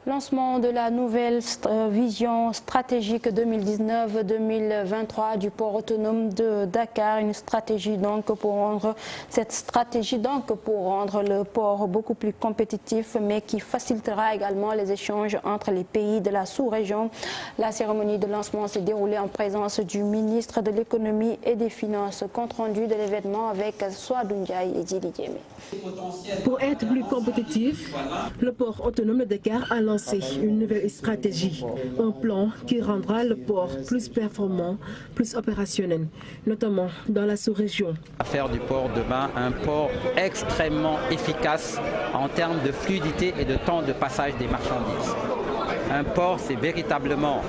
Lancement de la nouvelle vision stratégique 2019-2023 du port autonome de Dakar, une stratégie donc pour rendre le port beaucoup plus compétitif, mais qui facilitera également les échanges entre les pays de la sous-région. La cérémonie de lancement s'est déroulée en présence du ministre de l'économie et des finances. Compte rendu de l'événement avec Souadou Ndiaye et Djili Diémé. Pour être plus compétitif, le port autonome de Dakar a lancé une nouvelle stratégie, un plan qui rendra le port plus performant, plus opérationnel, notamment dans la sous-région. Faire du port demain un port extrêmement efficace en termes de fluidité et de temps de passage des marchandises. Un port, c'est véritablement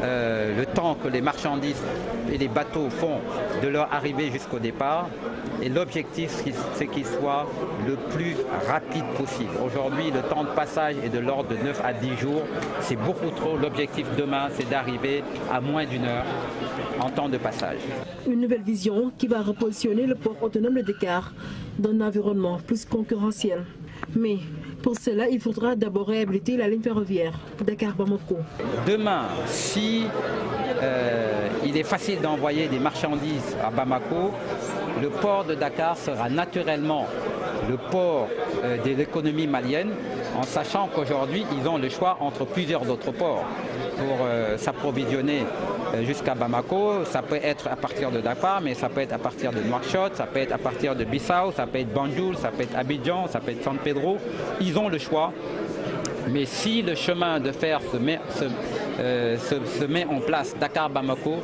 le temps que les marchandises et les bateaux font de leur arrivée jusqu'au départ. Et l'objectif, c'est qu'il soit le plus rapide possible. Aujourd'hui, le temps de passage est de l'ordre de 9 à 10 jours. C'est beaucoup trop. L'objectif demain, c'est d'arriver à moins d'1 heure en temps de passage. Une nouvelle vision qui va repositionner le port autonome de Dakar dans un environnement plus concurrentiel. Mais pour cela, il faudra d'abord réhabiliter la ligne ferroviaire Dakar-Bamako. Demain, si il est facile d'envoyer des marchandises à Bamako, le port de Dakar sera naturellement le port de l'économie malienne, en sachant qu'aujourd'hui, ils ont le choix entre plusieurs autres ports pour s'approvisionner jusqu'à Bamako. Ça peut être à partir de Dakar, mais ça peut être à partir de Nouakchott, ça peut être à partir de Bissau, ça peut être Banjul, ça peut être Abidjan, ça peut être San Pedro. Ils ont le choix. Mais si le chemin de fer se met en place, Dakar-Bamako,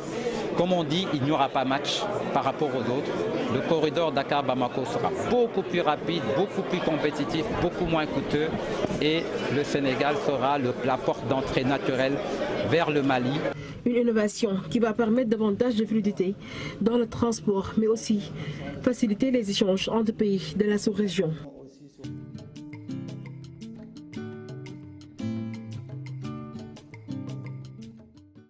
comme on dit, il n'y aura pas match par rapport aux autres. Le corridor Dakar-Bamako sera beaucoup plus rapide, beaucoup plus compétitif, beaucoup moins coûteux. Et le Sénégal sera la porte d'entrée naturelle vers le Mali. Une innovation qui va permettre davantage de fluidité dans le transport, mais aussi faciliter les échanges entre pays de la sous-région.